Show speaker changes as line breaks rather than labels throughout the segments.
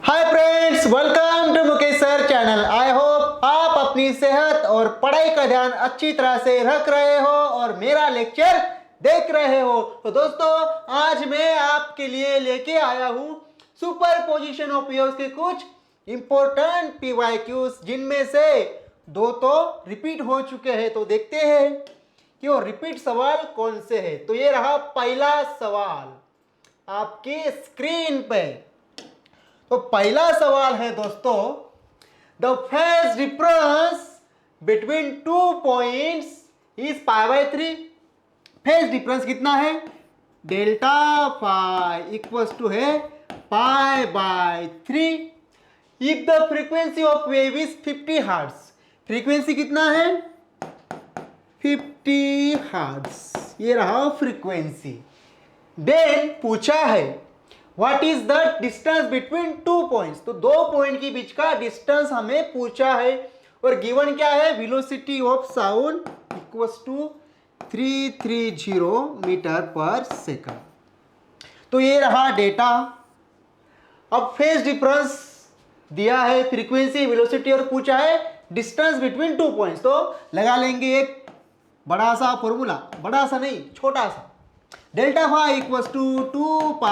Hi friends, welcome to Mukesh sir channel. I hope आप अपनी सेहत और पढ़ाई का ध्यान अच्छी तरह से रख रहे हो और मेरा लेक्चर देख रहे हो। तो दोस्तों, आज मैं आपके लिए लेके आया हूँ सुपर पोजिशन ऑफ वेव्स के कुछ इंपॉर्टेंट पीवाईक्यूज, जिनमें से दो तो रिपीट हो चुके हैं। तो देखते हैं कि वो रिपीट सवाल कौन से है। तो ये रहा पहला सवाल आपकी स्क्रीन पे। तो पहला सवाल है दोस्तों, the phase difference between 2 points is π/3। Phase difference कितना है? डेल्टा फाई इक्वल्स टू है π/3 if the frequency of wave is 50 hertz. Frequency कितना है? 50 हर्ट्ज। ये रहा फ्रीक्वेंसी। देन पूछा है what is the distance between 2 points. तो 2 पॉइंट के बीच का डिस्टेंस हमें पूछा है और गिवन क्या है? Velocity of sound equals to 330 metre per second. तो ये रहा डेटा। अब फेज डिफरेंस दिया है, फ्रीक्वेंसी, वेलोसिटी और पूछा है डिस्टेंस बिटवीन 2 पॉइंट्स। तो लगा लेंगे एक बड़ा सा फॉर्मूला, बड़ा सा नहीं, छोटा सा। Delta phi equals to 2π/λ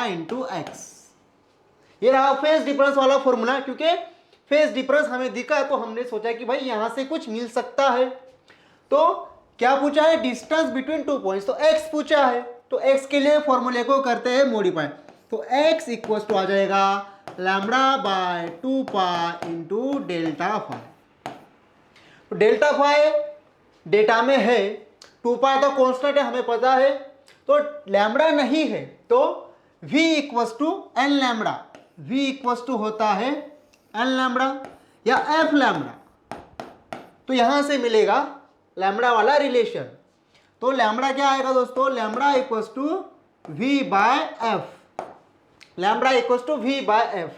into x. ये रहा फेज डिफरेंस वाला फॉर्मूला। क्योंकि फेज डिफरेंस हमें दिखा तो हमने सोचा कि भाई यहां से कुछ मिल सकता है। तो क्या पूछा है? Distance between 2 points. तो एक्स पूछा है, तो एक्स के लिए फॉर्मूले को करते हैं मॉडिफाई। तो एक्स इक्वल्स टू आ जाएगा λ/2π इंटू डेल्टा फाई। तो डेल्टा फाई डेटा में है, 2π तो कांस्टेंट है, हमें पता है। तो लैम्बडा नहीं है तो v equals to N lambda. v equals to होता है एन लैम्बडा या एफ लैम्बडा। तो यहां से मिलेगा लैम्बडा वाला रिलेशन। तो लैम्बडा क्या आएगा दोस्तों? Lambda equals to v/f। Lambda equals to v/f।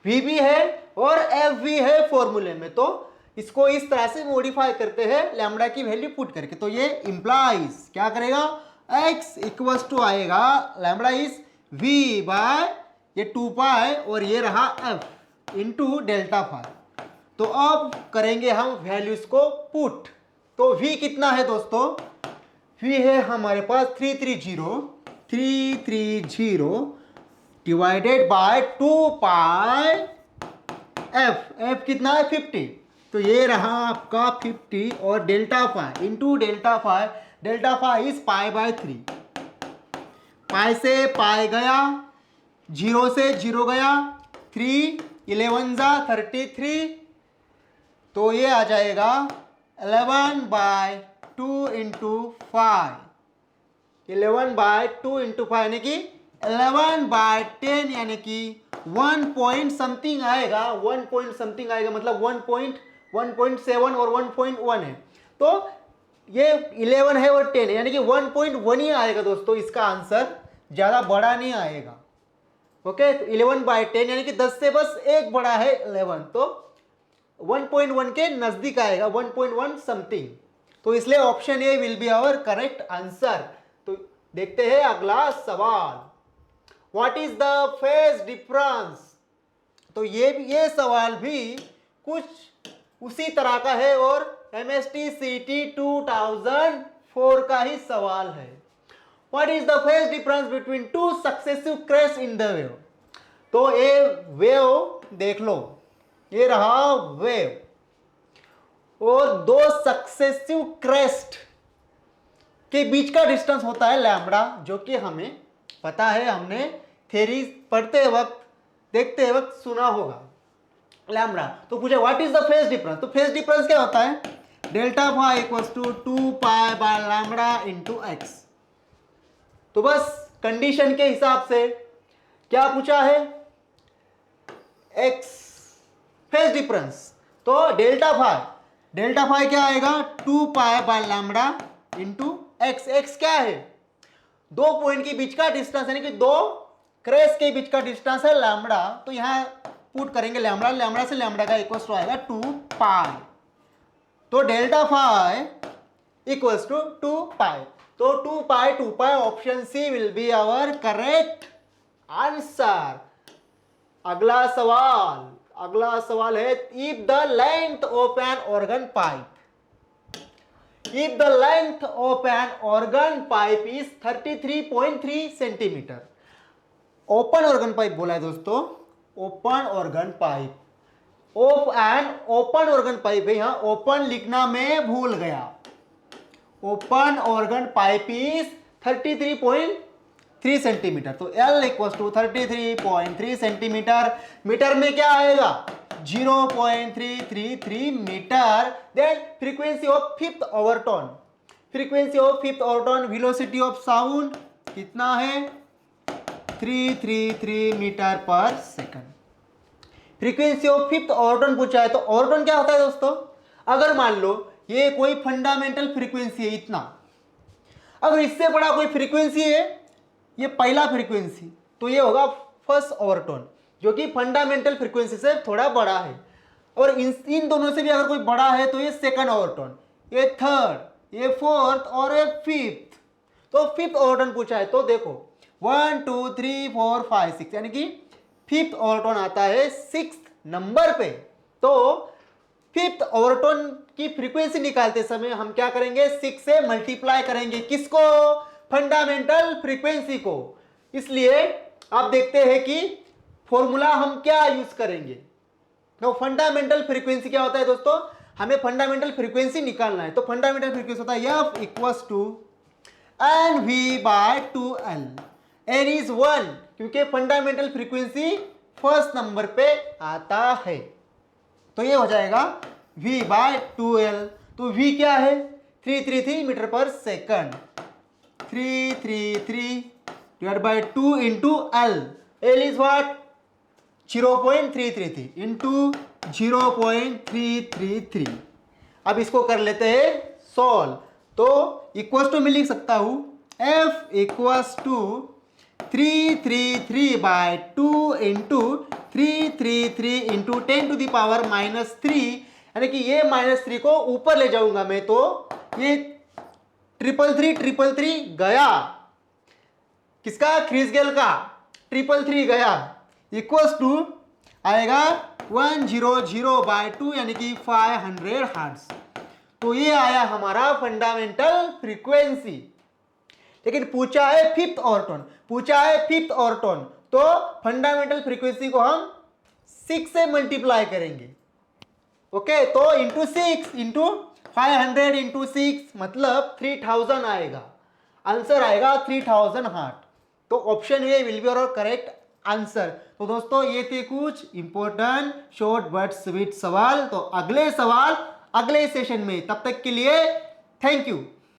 v भी है और f भी है फॉर्मूले में। तो इसको इस तरह से मॉडिफाई करते हैं लैम्बडा की वैल्यू पुट करके। तो ये इंप्लाइज क्या करेगा? x इक्वल्स टू आएगा लैम्बडा इज v बाय ये 2π और ये रहा f इंटू डेल्टा फाई। तो अब करेंगे हम वैल्यूज को पुट। तो v कितना है दोस्तों? v है हमारे पास 330 डिवाइडेड बाय 2π f कितना है? 50। तो ये रहा आपका 50 और delta phi into delta phi. Delta phi is π/3। Pi से पाई गया, 0 से 0 गया, 3 11 जा 33। तो ये आ जाएगा 11/2 इंटू 5। 11/2 इंटू 5 यानी कि 11/10 यानी कि 1 पॉइंट समथिंग आएगा। 1 पॉइंट समथिंग आएगा, मतलब 1.7 और 1.1 है। तो ये 11 है और 10 है, यानी कि 1.1 ही आएगा दोस्तों। इसका आंसर ज़्यादा बड़ा नहीं आएगा। ओके, तो 11/10 यानी कि 10 से बस एक बड़ा है 11। तो 1.1 के नज़दीक आएगा, 1.1 समथिंग। तो इसलिए option A will be our correct answer. तो देखते हैं अगला सवाल, what is the phase difference. तो ये सवाल भी कुछ उसी तरह का है और MST CT 2004 का ही सवाल है। What is the phase difference between two successive crest in the wave. तो ये वेव देख लो, ये रहा वेव और दो सक्सेसिव क्रेस्ट के बीच का डिस्टेंस होता है लैम्बडा, जो कि हमें पता है, हमने थ्योरी पढ़ते वक्त, देखते वक्त सुना होगा लैम्बडा। तो पूछे what is the phase difference. तो फेज डिफरेंस क्या होता है? Delta phi equals to 2π/λ into x. तो बस कंडीशन के हिसाब से क्या पूछा है? X phase difference. तो डेल्टा फाई क्या आएगा? 2π/λ इंटू एक्स। एक्स क्या है? 2 पॉइंट के बीच का डिस्टेंस, यानी कि 2 क्रेस्ट के बीच का डिस्टेंस है लैम्बडा। तो यहां पुट करेंगे लैम्बडा से लैम्बडा का इक्वल्स टू आएगा 2π। तो डेल्टा फाई इक्वल्स टू 2π। तो 2π option C will be our correct answer. अगला सवाल है, if the length of an organ pipe, if the length of an organ pipe is 33.3 centimetre, open organ pipe बोला है दोस्तों, open organ pipe of an, open organ pipe है, यहां open लिखना मैं भूल गया, open organ pipe is 33.3 centimetre, तो L equal to 33.3 centimetre, metre में क्या आएगा 0.333 metre, then frequency of fifth overtone, frequency of fifth overtone, velocity of sound कितना है 333 metre per second, frequency of fifth overtone पूछा है। तो ओवरटोन क्या होता है दोस्तों, अगर मान लो ये कोई फंडामेंटल फ्रीक्वेंसी है इतना, अगर इससे बड़ा कोई फ्रीक्वेंसी है, ये पहला फ्रीक्वेंसी, तो ये होगा फर्स्ट ओवरटोन जो कि फंडामेंटल फ्रीक्वेंसी से थोड़ा बड़ा है, और इन दोनों से भी अगर कोई बड़ा है तो ये सेकंड ओवरटोन, ये थर्ड, ये फोर्थ और ये फिफ्थ, तो फिफ्थ ओवरटोन पूछा है। तो देखो 1 2 3 4 5 6 यानी कि फिफ्थ ओवरटोन आता है 6th नंबर पे। तो फिफ्थ ओवरटोन की फ्रीक्वेंसी निकालते समय हम क्या करेंगे, 6 से मल्टीप्लाई करेंगे, किसको, फंडामेंटल फ्रीक्वेंसी को। इसलिए आप देखते हैं कि फॉर्मूला हम क्या यूज करेंगे, तो फंडामेंटल फ्रीक्वेंसी क्या होता है दोस्तों, हमें फंडामेंटल फ्रीक्वेंसी निकालना है, तो फंडामेंटल फ्रीक्वेंसी होता है F equals to NV/2L, N is 1 क्योंकि फंडामेंटल फ्रीक्वेंसी फर्स्ट नंबर पे आता है, तो ये हो जाएगा V/2L, तो V क्या है 333 metre per second, 333 divide by 2 into L, L is what 0.333 into 0.333। अब इसको कर लेते हैं सॉल्व, तो इक्वल्स टू मैं लिख सकता हूं F equals to 333/2 into 333 into 10 to the power -3, यानी कि ये -3 को ऊपर ले जाऊंगा मैं, तो ये 333 गया, किसका, क्रिसगेल का 333 गया, इक्वल्स टू आएगा 100/2 यानी कि 500 हर्ट्ज। तो ये आया हमारा फंडामेंटल फ्रीक्वेंसी। लेकिन पूछा है फिफ्थ ओवरटोन, तो फंडामेंटल फ्रीक्वेंसी को हम 6 से मल्टीप्लाई करेंगे, ओके, तो इंटू 6 इंटू 500 इंटू 6 मतलब 3000 आएगा, आंसर आएगा 3000 हार्ट। तो ऑप्शन ए विल बी और करेक्ट आंसर। तो दोस्तों ये थे कुछ इंपॉर्टेंट शॉर्ट बट स्वीट सवाल, तो अगले सवाल अगले सेशन में, तब तक के लिए थैंक यू।